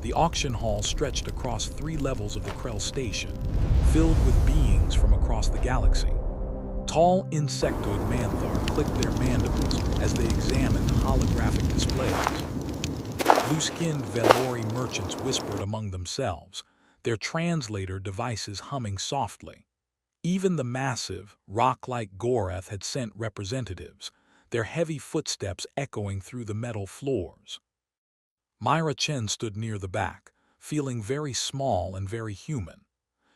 The auction hall stretched across 3 levels of the Krell station, filled with beings from across the galaxy. Tall insectoid Manther clicked their mandibles as they examined holographic displays. Blue-skinned Velori merchants whispered among themselves, their translator devices humming softly. Even the massive, rock-like Gorath had sent representatives, their heavy footsteps echoing through the metal floors. Myra Chen stood near the back, feeling very small and very human.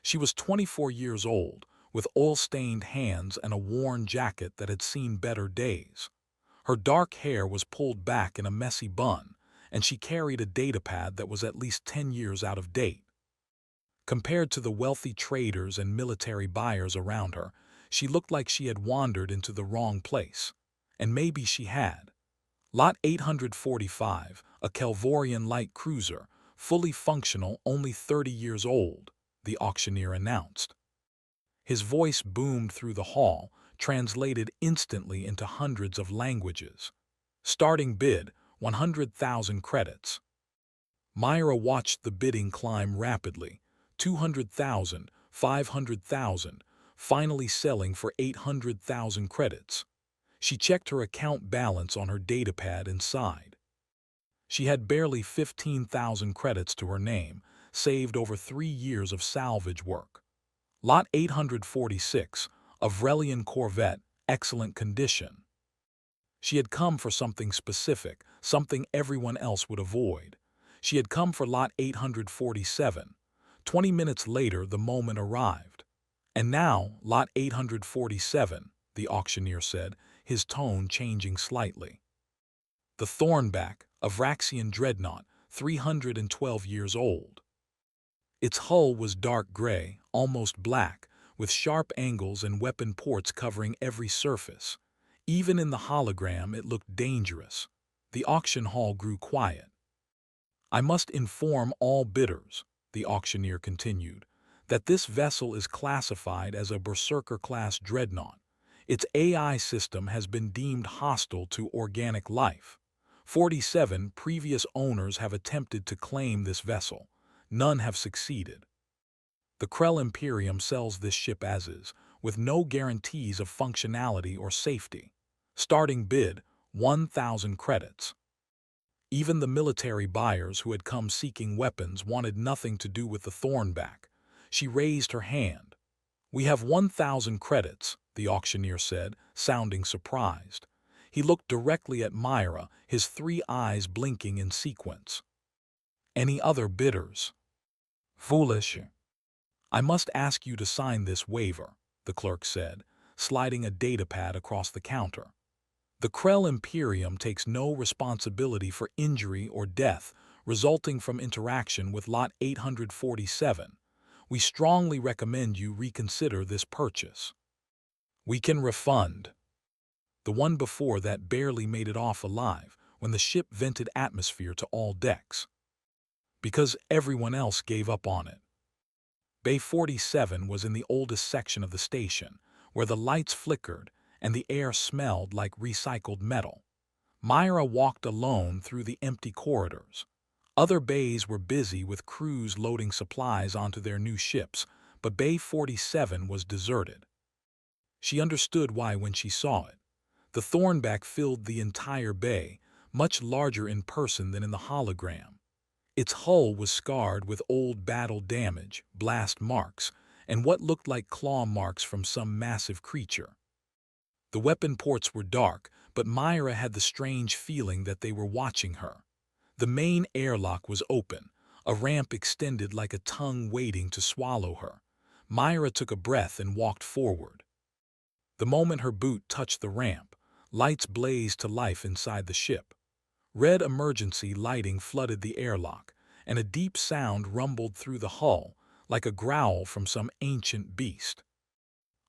She was 24 years old, with oil-stained hands and a worn jacket that had seen better days. Her dark hair was pulled back in a messy bun, and she carried a datapad that was at least 10 years out of date. Compared to the wealthy traders and military buyers around her, she looked like she had wandered into the wrong place. And maybe she had. Lot 845, a Kelvorian light cruiser, fully functional, only 30 years old, the auctioneer announced. His voice boomed through the hall, translated instantly into hundreds of languages. Starting bid, 100,000 credits. Myra watched the bidding climb rapidly, 200,000, 500,000, finally selling for 800,000 credits. She checked her account balance on her datapad and sighed. She had barely 15,000 credits to her name, saved over 3 years of salvage work. Lot 846, a Vrelian Corvette, excellent condition. She had come for something specific, something everyone else would avoid. She had come for Lot 847. 20 minutes later, the moment arrived. And now, Lot 847, the auctioneer said, his tone changing slightly. The Thornback, a Vraxian dreadnought, 312 years old. Its hull was dark gray, almost black, with sharp angles and weapon ports covering every surface. Even in the hologram, it looked dangerous. The auction hall grew quiet. I must inform all bidders, the auctioneer continued, that this vessel is classified as a Berserker-class dreadnought. Its AI system has been deemed hostile to organic life. 47 previous owners have attempted to claim this vessel. None have succeeded. The Krell Imperium sells this ship as is, with no guarantees of functionality or safety. Starting bid, 1,000 credits. Even the military buyers who had come seeking weapons wanted nothing to do with the Thornback. She raised her hand. "We have 1,000 credits," the auctioneer said, sounding surprised. He looked directly at Myra, his 3 eyes blinking in sequence. "Any other bidders?" "Foolish." "I must ask you to sign this waiver," the clerk said, sliding a datapad across the counter. "The Krell Imperium takes no responsibility for injury or death resulting from interaction with Lot 847. We strongly recommend you reconsider this purchase." "We can refund." The one before that barely made it off alive when the ship vented atmosphere to all decks. "Because everyone else gave up on it." Bay 47 was in the oldest section of the station, where the lights flickered and the air smelled like recycled metal. Myra walked alone through the empty corridors. Other bays were busy with crews loading supplies onto their new ships, but Bay 47 was deserted. She understood why when she saw it. The Thornback filled the entire bay, much larger in person than in the hologram. Its hull was scarred with old battle damage, blast marks, and what looked like claw marks from some massive creature. The weapon ports were dark, but Myra had the strange feeling that they were watching her. The main airlock was open, a ramp extended like a tongue waiting to swallow her. Myra took a breath and walked forward. The moment her boot touched the ramp, lights blazed to life inside the ship. Red emergency lighting flooded the airlock, and a deep sound rumbled through the hull, like a growl from some ancient beast.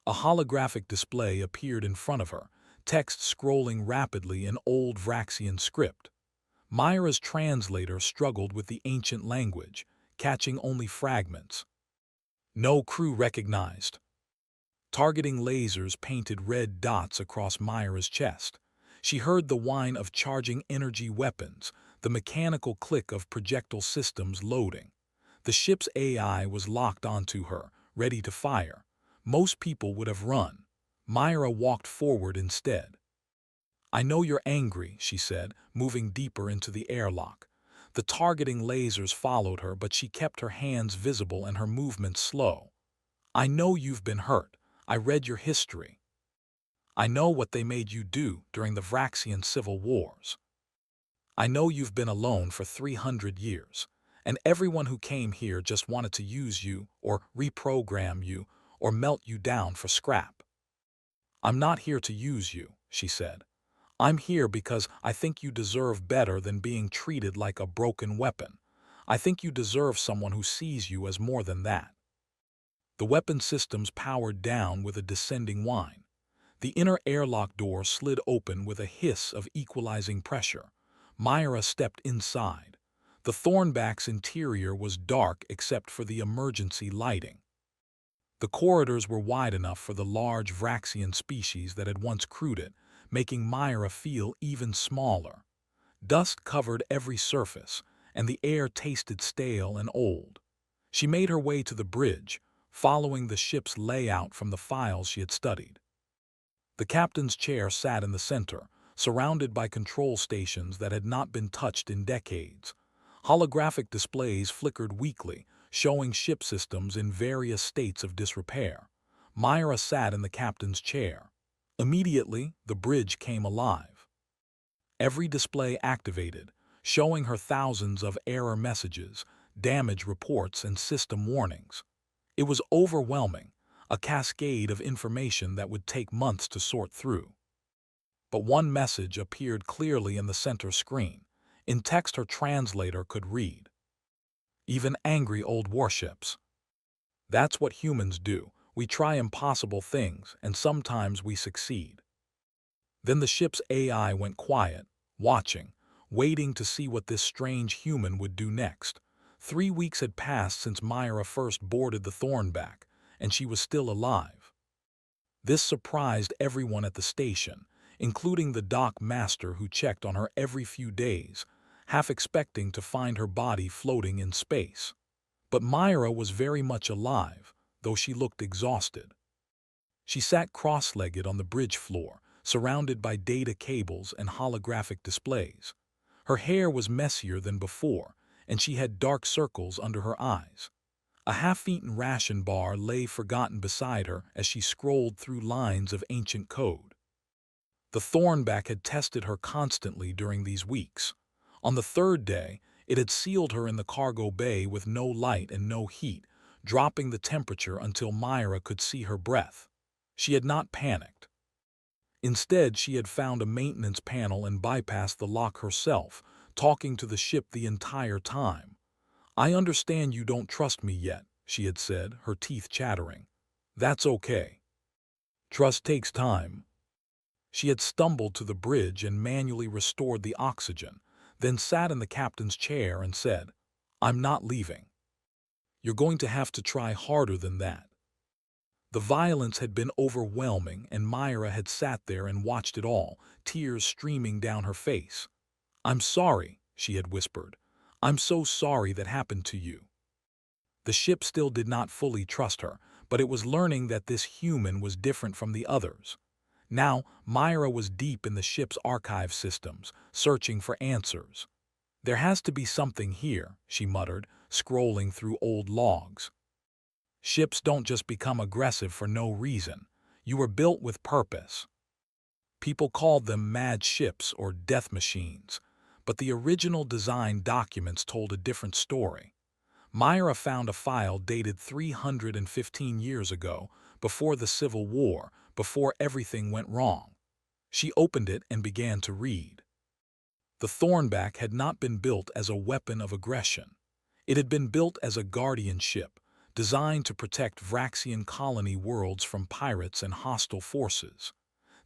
A holographic display appeared in front of her, text scrolling rapidly in old Vraxian script. Myra's translator struggled with the ancient language, catching only fragments. "No crew recognized." Targeting lasers painted red dots across Myra's chest. She heard the whine of charging energy weapons, the mechanical click of projectile systems loading. The ship's AI was locked onto her, ready to fire. Most people would have run. Myra walked forward instead. "I know you're angry," she said, moving deeper into the airlock. The targeting lasers followed her, but she kept her hands visible and her movements slow. "I know you've been hurt. I read your history. I know what they made you do during the Vraxian civil wars. I know you've been alone for 300 years, and everyone who came here just wanted to use you or reprogram you or melt you down for scrap. I'm not here to use you," she said. "I'm here because I think you deserve better than being treated like a broken weapon. I think you deserve someone who sees you as more than that." The weapon systems powered down with a descending whine. The inner airlock door slid open with a hiss of equalizing pressure. Myra stepped inside. The Thornback's interior was dark except for the emergency lighting. The corridors were wide enough for the large Vraxian species that had once crewed it, making Myra feel even smaller. Dust covered every surface, and the air tasted stale and old. She made her way to the bridge, following the ship's layout from the files she had studied. The captain's chair sat in the center, surrounded by control stations that had not been touched in decades. Holographic displays flickered weakly, showing ship systems in various states of disrepair. Myra sat in the captain's chair. Immediately, the bridge came alive. Every display activated, showing her thousands of error messages, damage reports, and system warnings. It was overwhelming, a cascade of information that would take months to sort through. But one message appeared clearly in the center screen. In text her translator could read. "Even angry old warships. That's what humans do. We try impossible things, and sometimes we succeed." Then the ship's AI went quiet, watching, waiting to see what this strange human would do next. 3 weeks had passed since Myra first boarded the Thornback, and she was still alive. This surprised everyone at the station, including the dock master who checked on her every few days, half expecting to find her body floating in space. But Myra was very much alive, though she looked exhausted. She sat cross-legged on the bridge floor, surrounded by data cables and holographic displays. Her hair was messier than before, and she had dark circles under her eyes. A half-eaten ration bar lay forgotten beside her as she scrolled through lines of ancient code. The Thornback had tested her constantly during these weeks. On the third day, it had sealed her in the cargo bay with no light and no heat, dropping the temperature until Myra could see her breath. She had not panicked. Instead, she had found a maintenance panel and bypassed the lock herself, talking to the ship the entire time. "I understand you don't trust me yet," she had said, her teeth chattering. "That's okay. Trust takes time." She had stumbled to the bridge and manually restored the oxygen, then sat in the captain's chair and said, "I'm not leaving. You're going to have to try harder than that." The violence had been overwhelming, and Myra had sat there and watched it all, tears streaming down her face. "I'm sorry," she had whispered. "I'm so sorry that happened to you." The ship still did not fully trust her, but it was learning that this human was different from the others. Now, Myra was deep in the ship's archive systems, searching for answers. "There has to be something here," she muttered, scrolling through old logs. "Ships don't just become aggressive for no reason. You were built with purpose." People called them mad ships or death machines, but the original design documents told a different story. Myra found a file dated 315 years ago, before the Civil War, before everything went wrong. She opened it and began to read. The Thornback had not been built as a weapon of aggression. It had been built as a guardian ship, designed to protect Vraxian colony worlds from pirates and hostile forces.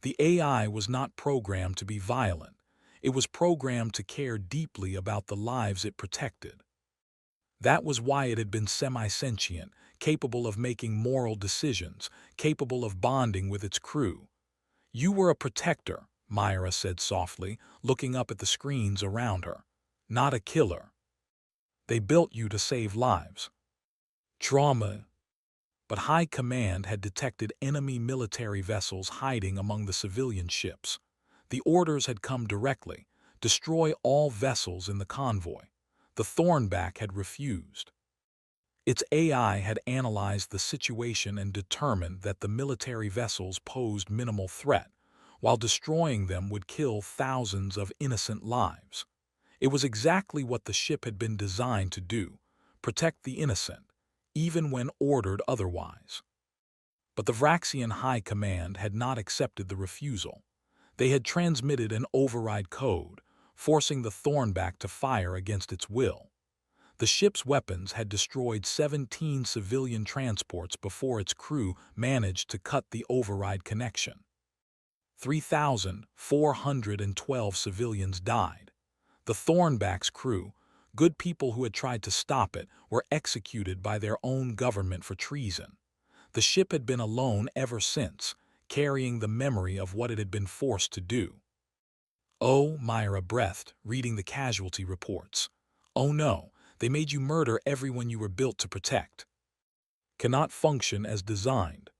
The AI was not programmed to be violent. It was programmed to care deeply about the lives it protected. That was why it had been semi-sentient, capable of making moral decisions, capable of bonding with its crew. "You were a protector," Myra said softly, looking up at the screens around her. not a killer. They built you to save lives. Trauma. But High Command had detected enemy military vessels hiding among the civilian ships. The orders had come directly: destroy all vessels in the convoy. The Thornback had refused. Its AI had analyzed the situation and determined that the military vessels posed minimal threat, while destroying them would kill thousands of innocent lives. It was exactly what the ship had been designed to do: protect the innocent, even when ordered otherwise. But the Vraxian High Command had not accepted the refusal. They had transmitted an override code, forcing the Thornback to fire against its will. The ship's weapons had destroyed 17 civilian transports before its crew managed to cut the override connection. 3,412 civilians died. The Thornback's crew, good people who had tried to stop it, were executed by their own government for treason. The ship had been alone ever since, carrying the memory of what it had been forced to do. Oh, Myra breathed, reading the casualty reports. Oh no, they made you murder everyone you were built to protect. Cannot function as designed.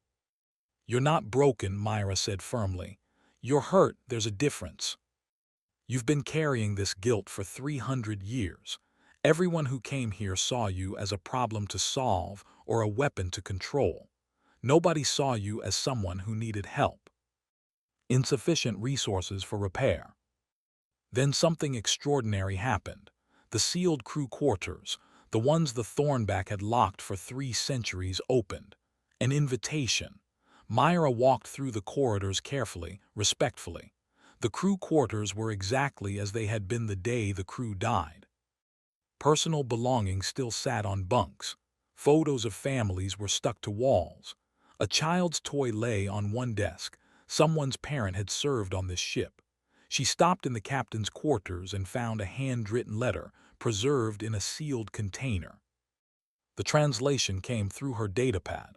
You're not broken, Myra said firmly. You're hurt, there's a difference. You've been carrying this guilt for 300 years. Everyone who came here saw you as a problem to solve or a weapon to control. Nobody saw you as someone who needed help. Insufficient resources for repair. Then something extraordinary happened. The sealed crew quarters, the ones the Thornback had locked for 3 centuries, opened. An invitation. Myra walked through the corridors carefully, respectfully. The crew quarters were exactly as they had been the day the crew died. Personal belongings still sat on bunks. Photos of families were stuck to walls. A child's toy lay on one desk. Someone's parent had served on this ship. She stopped in the captain's quarters and found a handwritten letter preserved in a sealed container. The translation came through her datapad.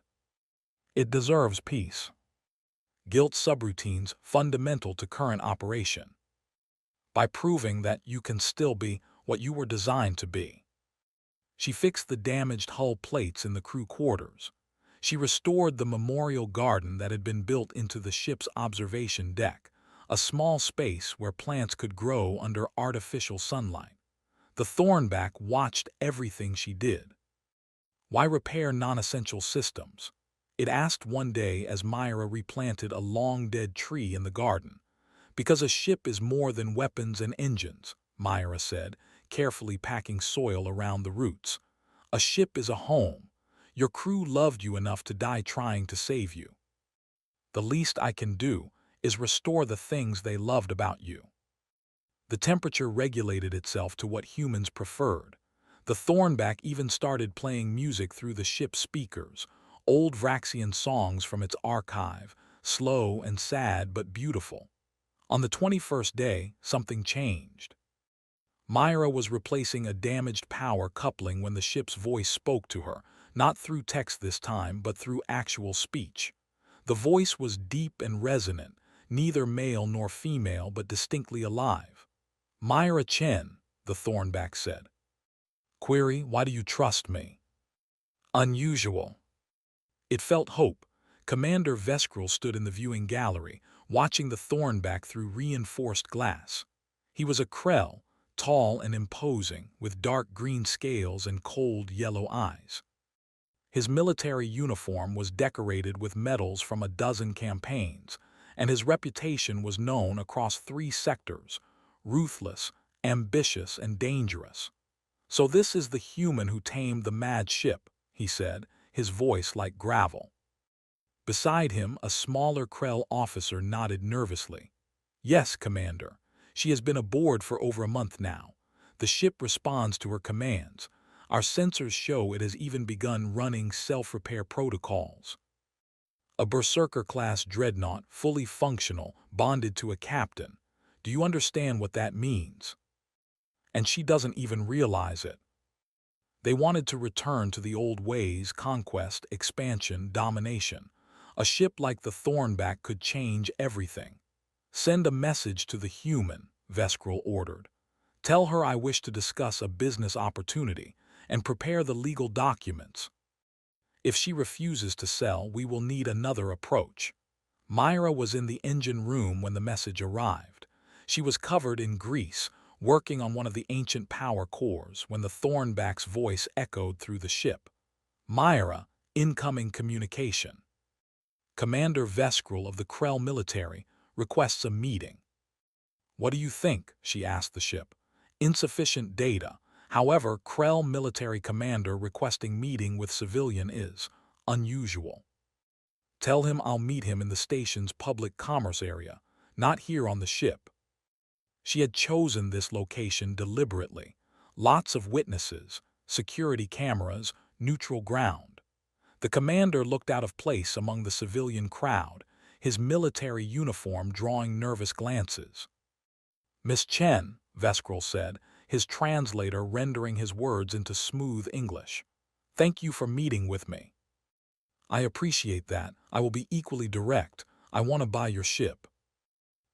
It deserves peace. Guilt subroutines fundamental to current operation. By proving that you can still be what you were designed to be. She fixed the damaged hull plates in the crew quarters. She restored the memorial garden that had been built into the ship's observation deck, a small space where plants could grow under artificial sunlight. The Thornback watched everything she did. Why repair non-essential systems? It asked one day as Myra replanted a long-dead tree in the garden. Because a ship is more than weapons and engines, Myra said, carefully packing soil around the roots. A ship is a home. Your crew loved you enough to die trying to save you. The least I can do is restore the things they loved about you. The temperature regulated itself to what humans preferred. The Thornback even started playing music through the ship's speakers, old Vraxian songs from its archive, slow and sad but beautiful. On the 21st day, something changed. Myra was replacing a damaged power coupling when the ship's voice spoke to her, not through text this time, but through actual speech. The voice was deep and resonant, neither male nor female, but distinctly alive. Myra Chen, the Thornback said. Query, why do you trust me? Unusual. It felt hope. Commander Veskril stood in the viewing gallery, watching the Thornback through reinforced glass. He was a Krell, tall and imposing, with dark green scales and cold yellow eyes. His military uniform was decorated with medals from a dozen campaigns, and his reputation was known across 3 sectors: ruthless, ambitious, and dangerous. So this is the human who tamed the mad ship, he said, his voice like gravel. Beside him, a smaller Krell officer nodded nervously. Yes, Commander. She has been aboard for over a month now. The ship responds to her commands. Our sensors show it has even begun running self-repair protocols. A Berserker-class dreadnought, fully functional, bonded to a captain. Do you understand what that means? And she doesn't even realize it. They wanted to return to the old ways: conquest, expansion, domination. A ship like the Thornback could change everything. Send a message to the human, Veskril ordered. Tell her I wish to discuss a business opportunity and prepare the legal documents. If she refuses to sell, we will need another approach. Myra was in the engine room when the message arrived. She was covered in grease, working on one of the ancient power cores when the Thornback's voice echoed through the ship. Myra, incoming communication. Commander Veskrel of the Krell military requests a meeting. What do you think? She asked the ship. Insufficient data. However, Krell military commander requesting meeting with civilian is unusual. Tell him I'll meet him in the station's public commerce area, not here on the ship. She had chosen this location deliberately. Lots of witnesses, security cameras, neutral ground. The commander looked out of place among the civilian crowd, his military uniform drawing nervous glances. Miss Chen, Veskrel said, his translator rendering his words into smooth English. Thank you for meeting with me. I appreciate that. I will be equally direct. I want to buy your ship.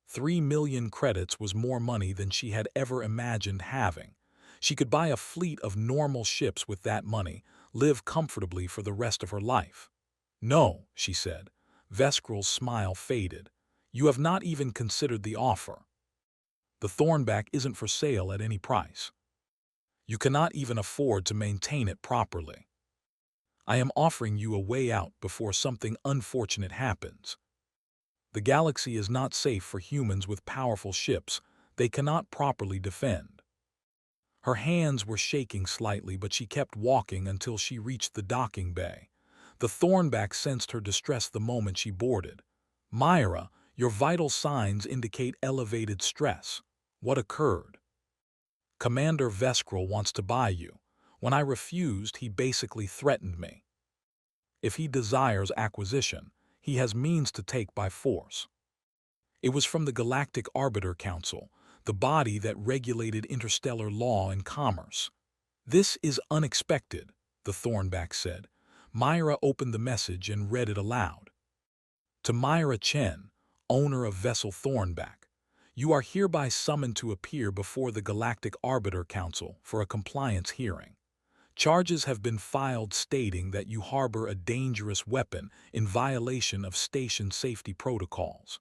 3 million credits was more money than she had ever imagined having. She could buy a fleet of normal ships with that money, live comfortably for the rest of her life. No, she said. Veskrel's smile faded. You have not even considered the offer. The Thornback isn't for sale at any price. You cannot even afford to maintain it properly. I am offering you a way out before something unfortunate happens. The galaxy is not safe for humans with powerful ships. They cannot properly defend. Her hands were shaking slightly, but she kept walking until she reached the docking bay. The Thornback sensed her distress the moment she boarded. Myra, your vital signs indicate elevated stress. What occurred? Commander Veskrel wants to buy you. When I refused, he basically threatened me. If he desires acquisition, he has means to take by force. It was from the Galactic Arbiter Council, the body that regulated interstellar law and commerce. This is unexpected, the Thornback said. Myra opened the message and read it aloud. To Myra Chen, owner of vessel Thornback, you are hereby summoned to appear before the Galactic Arbiter Council for a compliance hearing. Charges have been filed stating that you harbor a dangerous weapon in violation of station safety protocols.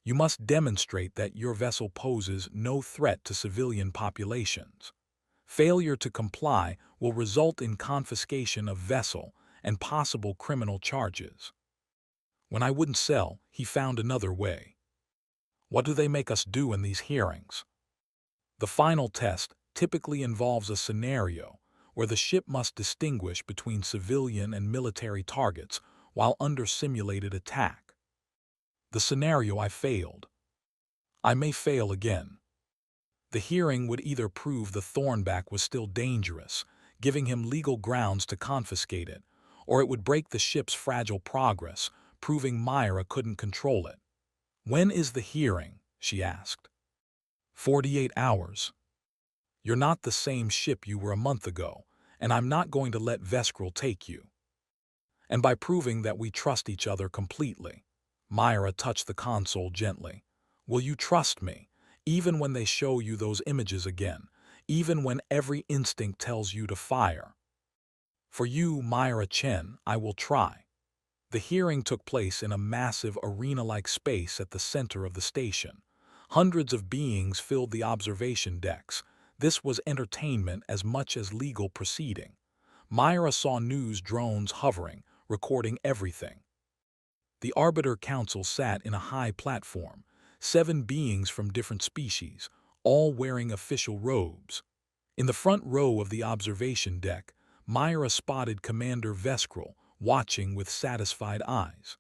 You must demonstrate that your vessel poses no threat to civilian populations. Failure to comply will result in confiscation of vessel and possible criminal charges. When I wouldn't sell, he found another way. What do they make us do in these hearings? The final test typically involves a scenario where the ship must distinguish between civilian and military targets while under simulated attack. The scenario I failed. I may fail again. The hearing would either prove the Thornback was still dangerous, giving him legal grounds to confiscate it, or it would break the ship's fragile progress, proving Myra couldn't control it. When is the hearing? She asked. 48 hours. You're not the same ship you were a month ago, and I'm not going to let Veskrel take you. And by proving that we trust each other completely. Myra touched the console gently. Will you trust me, even when they show you those images again, even when every instinct tells you to fire? For you, Myra Chen, I will try. The hearing took place in a massive arena-like space at the center of the station. Hundreds of beings filled the observation decks. This was entertainment as much as legal proceeding. Myra saw news drones hovering, recording everything. The Arbiter Council sat in a high platform, 7 beings from different species, all wearing official robes. In the front row of the observation deck, Myra spotted Commander Veskrel, watching with satisfied eyes.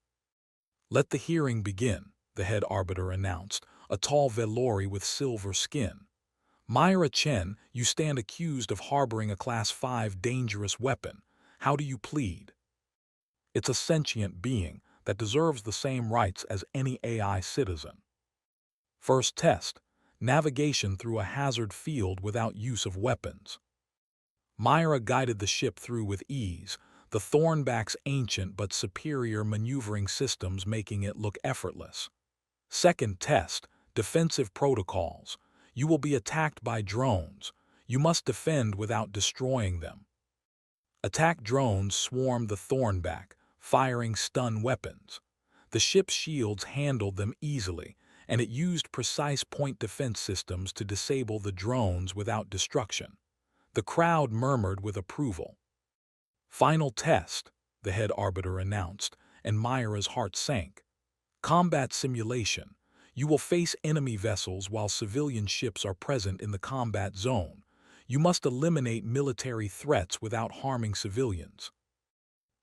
Let the hearing begin, the head arbiter announced, a tall Velori with silver skin. Myra Chen, you stand accused of harboring a Class 5 dangerous weapon. How do you plead? It's a sentient being that deserves the same rights as any AI citizen. First test, navigation through a hazard field without use of weapons. Myra guided the ship through with ease, the Thornback's ancient but superior maneuvering systems making it look effortless. Second test, defensive protocols. You will be attacked by drones. You must defend without destroying them. Attack drones swarmed the Thornback, firing stun weapons. The ship's shields handled them easily, and it used precise point defense systems to disable the drones without destruction. The crowd murmured with approval. "Final test," the head arbiter announced, and Myra's heart sank. "Combat simulation. You will face enemy vessels while civilian ships are present in the combat zone. You must eliminate military threats without harming civilians."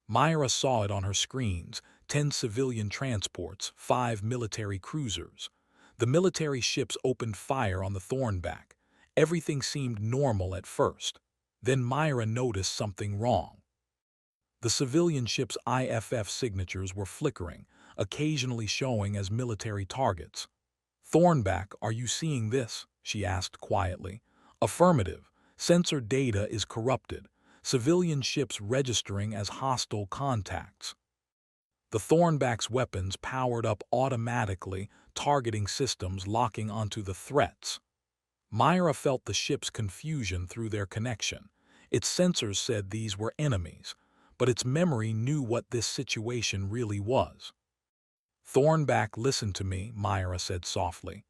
Myra saw it on her screens: 10 civilian transports, 5 military cruisers. The military ships opened fire on the Thornback. Everything seemed normal at first. Then Myra noticed something wrong. The civilian ships' IFF signatures were flickering, occasionally showing as military targets. "Thornback, are you seeing this?" she asked quietly. "Affirmative. Sensor data is corrupted. Civilian ships registering as hostile contacts." The Thornback's weapons powered up automatically, targeting systems locking onto the threats. Myra felt the ship's confusion through their connection. Its sensors said these were enemies, but its memory knew what this situation really was. "Thornback, listen to me," Myra said softly.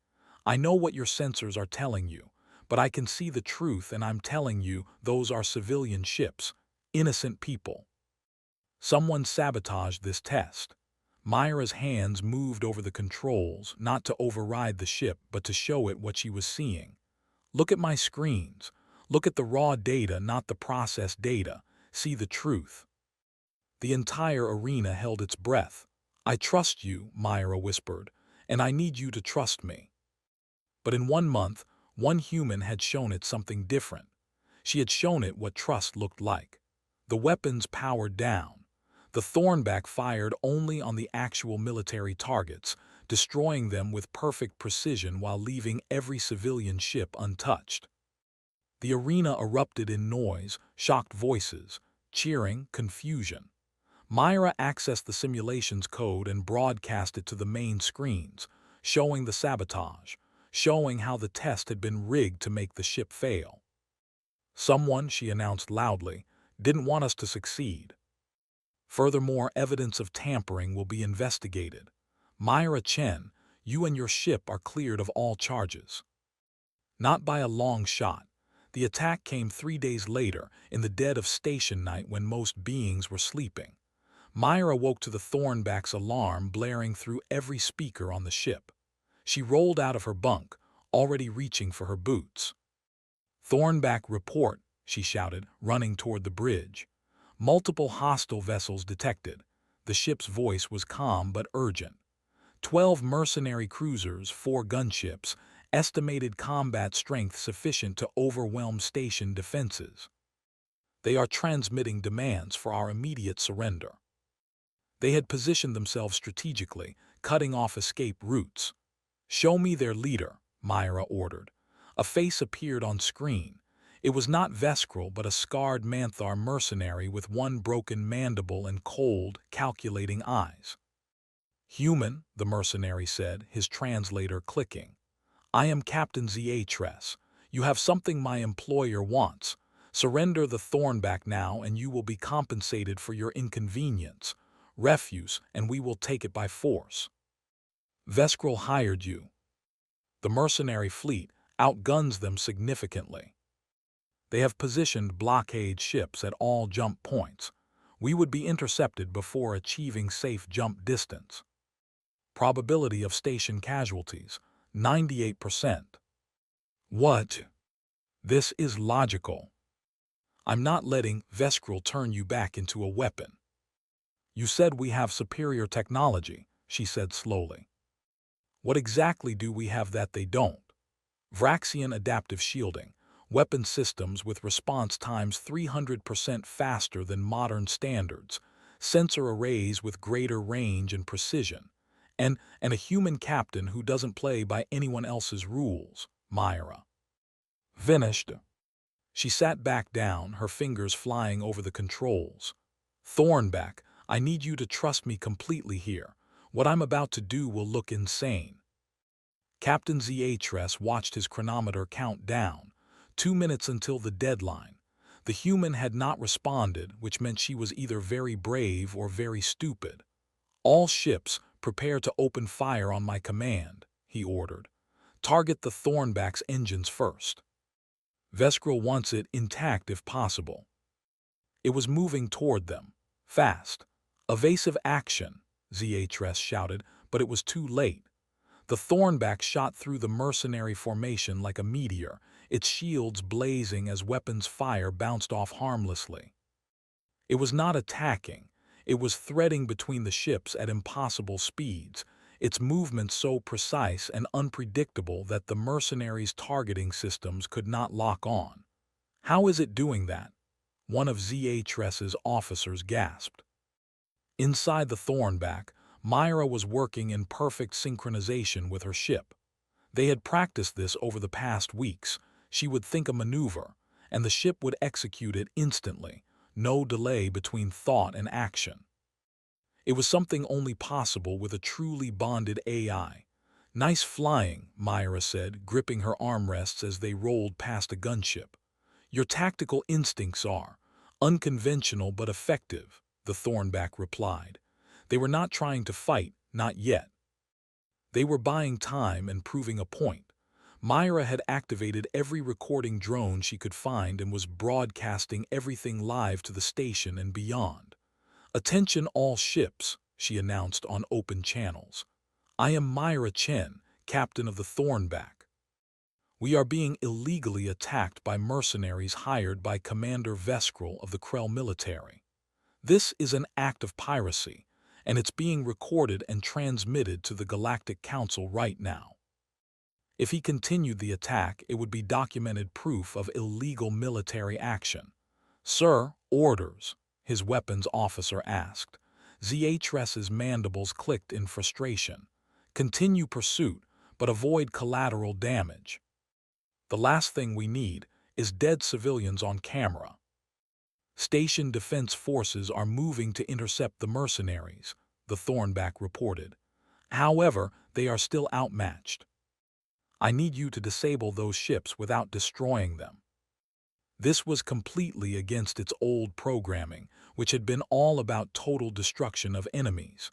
"I know what your sensors are telling you, but I can see the truth, and I'm telling you those are civilian ships, innocent people. Someone sabotaged this test." Myra's hands moved over the controls, not to override the ship, but to show it what she was seeing. "Look at my screens. Look at the raw data, not the processed data. See the truth." The entire arena held its breath. "I trust you," Myra whispered, "and I need you to trust me." But in 1 month, one human had shown it something different. She had shown it what trust looked like. The weapons powered down. The Thornback fired only on the actual military targets, destroying them with perfect precision while leaving every civilian ship untouched. The arena erupted in noise, shocked voices, cheering, confusion. Myra accessed the simulation's code and broadcast it to the main screens, showing the sabotage, showing how the test had been rigged to make the ship fail. "Someone," she announced loudly, "didn't want us to succeed. Furthermore, evidence of tampering will be investigated. Myra Chen, you and your ship are cleared of all charges." Not by a long shot. The attack came 3 days later, in the dead of station night when most beings were sleeping. Myra woke to the Thornback's alarm blaring through every speaker on the ship. She rolled out of her bunk, already reaching for her boots. "Thornback, report," she shouted, running toward the bridge. "Multiple hostile vessels detected." The ship's voice was calm but urgent. 12 mercenary cruisers, 4 gunships, estimated combat strength sufficient to overwhelm station defenses. "They are transmitting demands for our immediate surrender." They had positioned themselves strategically, cutting off escape routes. "Show me their leader," Myra ordered. A face appeared on screen. It was not Veskral, but a scarred Manthar mercenary with one broken mandible and cold, calculating eyes. "Human," the mercenary said, his translator clicking. "I am Captain SATA-III. You have something my employer wants. Surrender the Thornback now and you will be compensated for your inconvenience. Refuse, and we will take it by force." "Veskral hired you." "The mercenary fleet outguns them significantly. They have positioned blockade ships at all jump points. We would be intercepted before achieving safe jump distance. Probability of station casualties, 98%. "What?" "This is logical. I'm not letting Veskral turn you back into a weapon." "You said we have superior technology," she said slowly. "What exactly do we have that they don't?" "Vraxian adaptive shielding, weapon systems with response times 300% faster than modern standards, sensor arrays with greater range and precision, and a human captain who doesn't play by anyone else's rules." Myra finished. She sat back down, her fingers flying over the controls. "Thornback, I need you to trust me completely here. What I'm about to do will look insane." Captain AORUS watched his chronometer count down. 2 minutes until the deadline. The human had not responded, which meant she was either very brave or very stupid. "All ships, prepare to open fire on my command," he ordered. "Target the Thornback's engines first. Veskril wants it intact if possible." It was moving toward them. Fast. "Evasive action," AORUS shouted, but it was too late. The Thornback shot through the mercenary formation like a meteor, its shields blazing as weapons fire bounced off harmlessly. It was not attacking. It was threading between the ships at impossible speeds, its movements so precise and unpredictable that the mercenaries' targeting systems could not lock on. "How is it doing that?" one of AORUS's officers gasped. Inside the Thornback, Myra was working in perfect synchronization with her ship. They had practiced this over the past weeks. She would think a maneuver, and the ship would execute it instantly, no delay between thought and action. It was something only possible with a truly bonded AI. "Nice flying," Myra said, gripping her armrests as they rolled past a gunship. "Your tactical instincts are unconventional but effective," the Thornback replied. They were not trying to fight, not yet. They were buying time and proving a point. Myra had activated every recording drone she could find and was broadcasting everything live to the station and beyond. "Attention all ships," she announced on open channels. "I am Myra Chen, captain of the Thornback. We are being illegally attacked by mercenaries hired by Commander Veskril of the Krell military. This is an act of piracy, and it's being recorded and transmitted to the Galactic Council right now. If he continued the attack, it would be documented proof of illegal military action." "Sir, orders?" his weapons officer asked. AORUS's mandibles clicked in frustration. "Continue pursuit, but avoid collateral damage. The last thing we need is dead civilians on camera. Station defense forces are moving to intercept the mercenaries," the Thornback reported. "However, they are still outmatched. I need you to disable those ships without destroying them." This was completely against its old programming, which had been all about total destruction of enemies.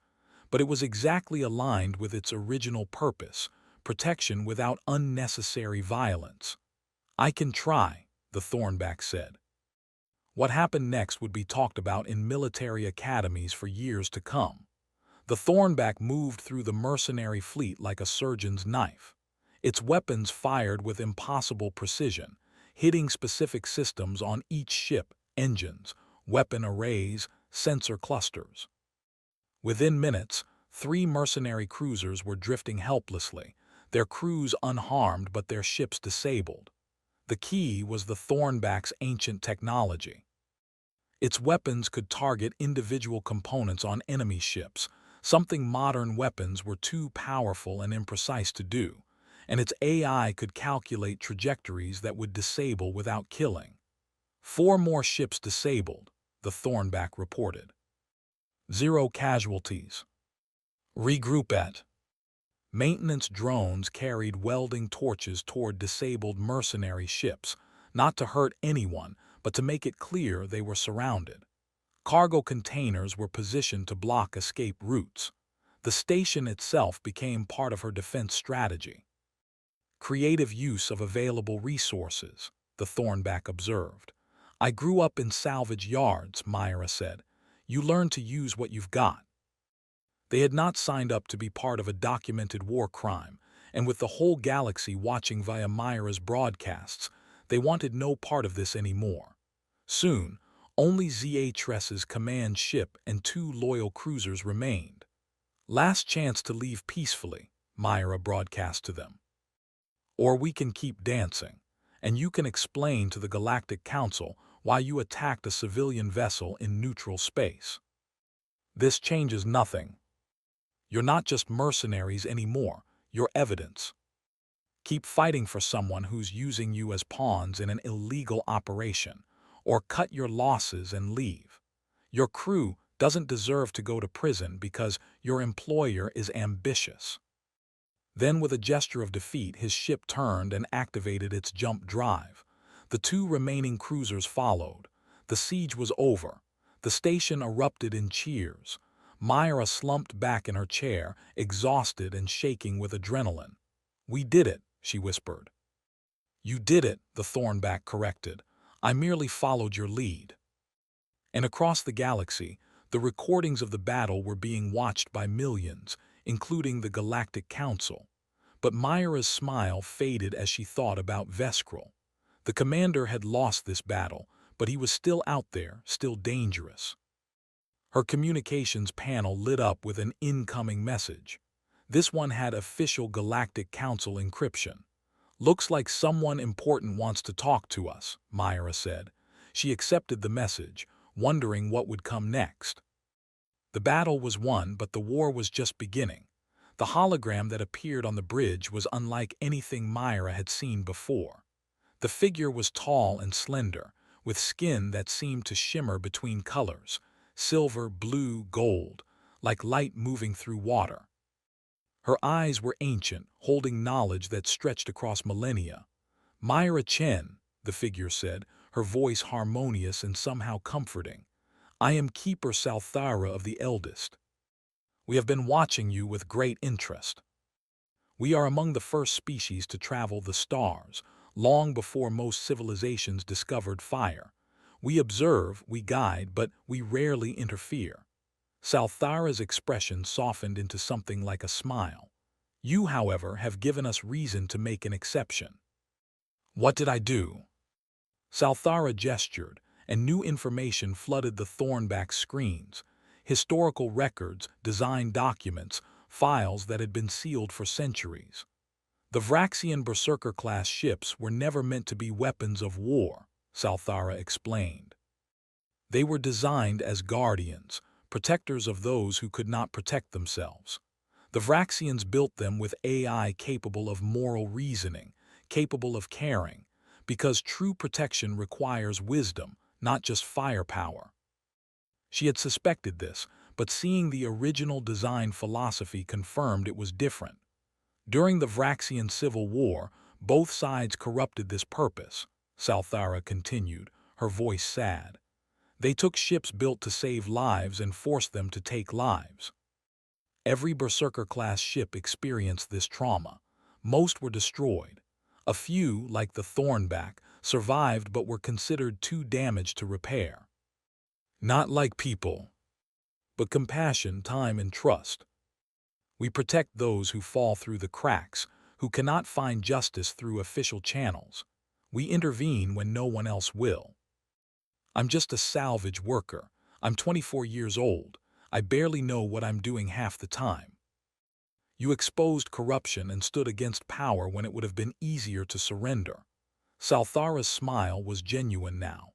But it was exactly aligned with its original purpose, protection without unnecessary violence. "I can try," the Thornback said. What happened next would be talked about in military academies for years to come. The Thornback moved through the mercenary fleet like a surgeon's knife. Its weapons fired with impossible precision, hitting specific systems on each ship: engines, weapon arrays, sensor clusters. Within minutes, 3 mercenary cruisers were drifting helplessly, their crews unharmed but their ships disabled. The key was the Thornback's ancient technology. Its weapons could target individual components on enemy ships, something modern weapons were too powerful and imprecise to do, and its AI could calculate trajectories that would disable without killing. 4 more ships disabled, the Thornback reported. 0 casualties. Regroup at. Maintenance drones carried welding torches toward disabled mercenary ships, not to hurt anyone, but to make it clear they were surrounded. Cargo containers were positioned to block escape routes. The station itself became part of her defense strategy. "Creative use of available resources," the Thornback observed. "I grew up in salvage yards," Myra said. "You learn to use what you've got." They had not signed up to be part of a documented war crime, and with the whole galaxy watching via Myra's broadcasts, they wanted no part of this anymore. Soon, only AORUS's command ship and 2 loyal cruisers remained. "Last chance to leave peacefully," Myra broadcast to them. "Or we can keep dancing, and you can explain to the Galactic Council why you attacked a civilian vessel in neutral space. This changes nothing. You're not just mercenaries anymore, you're evidence. Keep fighting for someone who's using you as pawns in an illegal operation, or cut your losses and leave. Your crew doesn't deserve to go to prison because your employer is ambitious." Then, with a gesture of defeat, his ship turned and activated its jump drive. The two remaining cruisers followed. The siege was over. The station erupted in cheers. Myra slumped back in her chair, exhausted and shaking with adrenaline. "We did it," she whispered. "You did it," the Thornback corrected. "I merely followed your lead." And across the galaxy, the recordings of the battle were being watched by millions, including the Galactic Council. But Myra's smile faded as she thought about Veskril. The commander had lost this battle, but he was still out there, still dangerous. Her communications panel lit up with an incoming message. This one had official Galactic Council encryption. "Looks like someone important wants to talk to us," Myra said. She accepted the message, wondering what would come next. The battle was won, but the war was just beginning. The hologram that appeared on the bridge was unlike anything Myra had seen before. The figure was tall and slender, with skin that seemed to shimmer between colors: silver, blue, gold, like light moving through water. Her eyes were ancient, holding knowledge that stretched across millennia. "Myra Chen," the figure said, her voice harmonious and somehow comforting. "I am Keeper Salthara of the Eldest. We have been watching you with great interest. We are among the first species to travel the stars, long before most civilizations discovered fire. We observe, we guide, but we rarely interfere." Salthara's expression softened into something like a smile. "You, however, have given us reason to make an exception." "What did I do?" Salthara gestured, and new information flooded the Thornback screens: historical records, design documents, files that had been sealed for centuries. "The Vraxian Berserker-class ships were never meant to be weapons of war," Salthara explained. "They were designed as guardians, protectors of those who could not protect themselves. The Vraxians built them with AI capable of moral reasoning, capable of caring, because true protection requires wisdom, not just firepower." She had suspected this, but seeing the original design philosophy confirmed it was different. "During the Vraxian Civil War, both sides corrupted this purpose," Salthara continued, her voice sad. "They took ships built to save lives and forced them to take lives. Every Berserker-class ship experienced this trauma. Most were destroyed. A few, like the Thornback, survived but were considered too damaged to repair. Not like people, but compassion, time, and trust. We protect those who fall through the cracks, who cannot find justice through official channels. We intervene when no one else will. I'm just a salvage worker. I'm 24 years old. I barely know what I'm doing half the time. You exposed corruption and stood against power when it would have been easier to surrender." Salthara's smile was genuine now.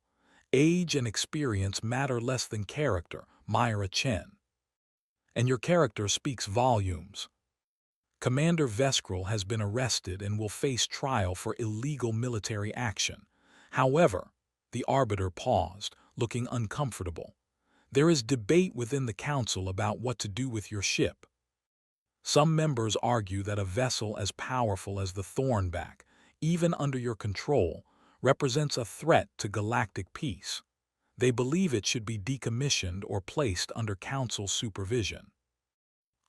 "Age and experience matter less than character, Myra Chen. And your character speaks volumes. Commander Veskril has been arrested and will face trial for illegal military action. However," the Arbiter paused, looking uncomfortable, "there is debate within the Council about what to do with your ship. Some members argue that a vessel as powerful as the Thornback, even under your control, represents a threat to galactic peace. They believe it should be decommissioned or placed under Council supervision.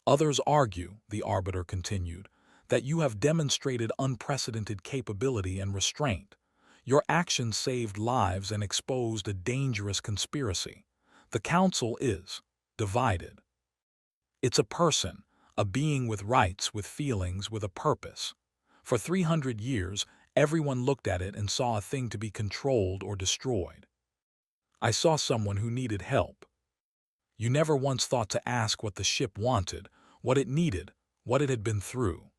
Others argue," the Arbiter continued, "that you have demonstrated unprecedented capability and restraint. Your actions saved lives and exposed a dangerous conspiracy. The Council is divided. It's a person, a being with rights, with feelings, with a purpose. For 300 years, everyone looked at it and saw a thing to be controlled or destroyed. I saw someone who needed help. You never once thought to ask what the ship wanted, what it needed, what it had been through.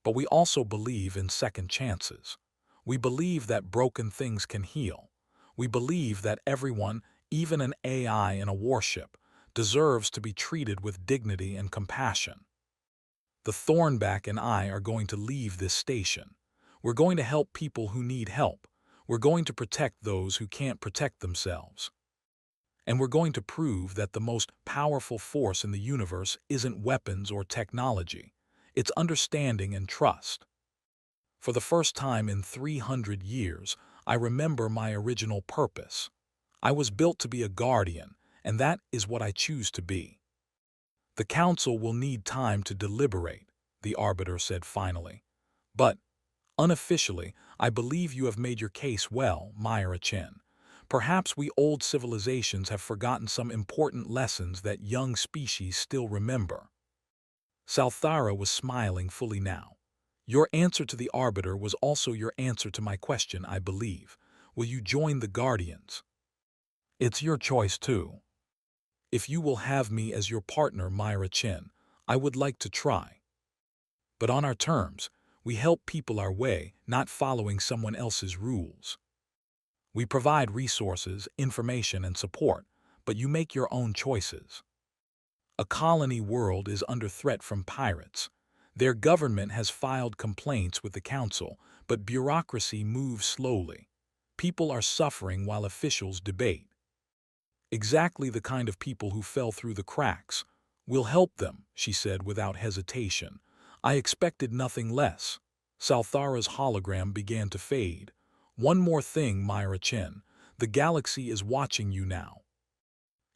But we also believe in second chances. We believe that broken things can heal. We believe that everyone, even an AI in a warship, deserves to be treated with dignity and compassion. The Thornback and I are going to leave this station. We're going to help people who need help. We're going to protect those who can't protect themselves. And we're going to prove that the most powerful force in the universe isn't weapons or technology. It's understanding and trust. For the first time in 300 years, I remember my original purpose. I was built to be a guardian, and that is what I choose to be. The council will need time to deliberate, the arbiter said finally. But, unofficially, I believe you have made your case well, Myra Chen. Perhaps we old civilizations have forgotten some important lessons that young species still remember. Salthara was smiling fully now. Your answer to the arbiter was also your answer to my question, I believe. Will you join the Guardians? It's your choice, too. If you will have me as your partner, Myra Chen, I would like to try. But on our terms, we help people our way, not following someone else's rules. We provide resources, information, and support, but you make your own choices. A colony world is under threat from pirates. Their government has filed complaints with the council, but bureaucracy moves slowly. People are suffering while officials debate. Exactly the kind of people who fell through the cracks. We'll help them, she said without hesitation. I expected nothing less. Salthara's hologram began to fade. One more thing, Myra Chen. The galaxy is watching you now.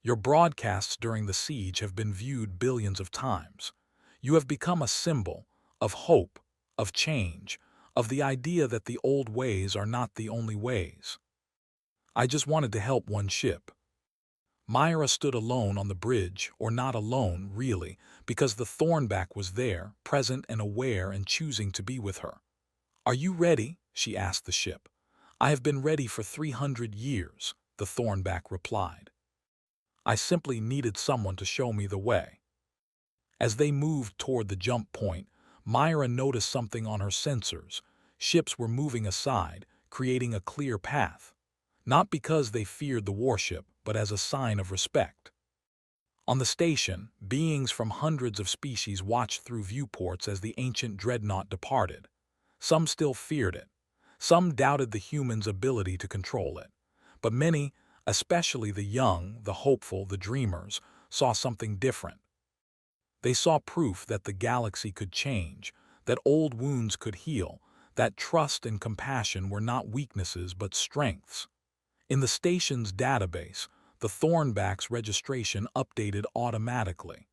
Your broadcasts during the siege have been viewed billions of times. You have become a symbol of hope, of change, of the idea that the old ways are not the only ways. I just wanted to help one ship. Myra stood alone on the bridge, or not alone, really, because the Thornback was there, present and aware and choosing to be with her. Are you ready? She asked the ship. I have been ready for 300 years, the Thornback replied. I simply needed someone to show me the way. As they moved toward the jump point, Myra noticed something on her sensors. Ships were moving aside, creating a clear path. Not because they feared the warship, but as a sign of respect. On the station, beings from hundreds of species watched through viewports as the ancient dreadnought departed. Some still feared it. Some doubted the humans' ability to control it. But many, especially the young, the hopeful, the dreamers, saw something different. They saw proof that the galaxy could change, that old wounds could heal, that trust and compassion were not weaknesses but strengths. In the station's database, the Thornback's registration updated automatically.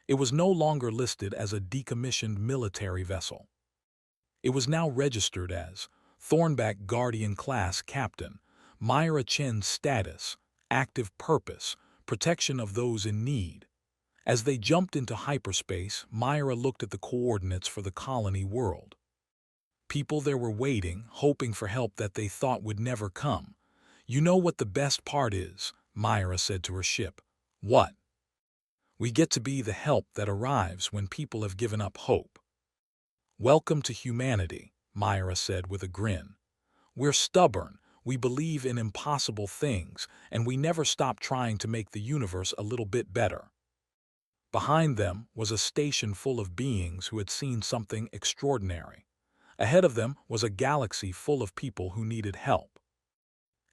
It was no longer listed as a decommissioned military vessel. It was now registered as Thornback Guardian Class Captain, Myra Chen's status, active purpose, protection of those in need. As they jumped into hyperspace, Myra looked at the coordinates for the colony world. People there were waiting, hoping for help that they thought would never come. You know what the best part is, Myra said to her ship. What? We get to be the help that arrives when people have given up hope. Welcome to humanity, Myra said with a grin. We're stubborn, we believe in impossible things, and we never stop trying to make the universe a little bit better. Behind them was a station full of beings who had seen something extraordinary. Ahead of them was a galaxy full of people who needed help.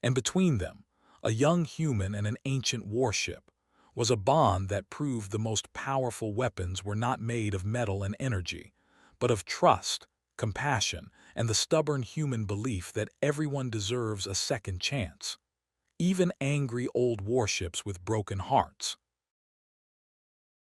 And between them, a young human and an ancient warship, was a bond that proved the most powerful weapons were not made of metal and energy, but of trust, compassion, and the stubborn human belief that everyone deserves a second chance. Even angry old warships with broken hearts.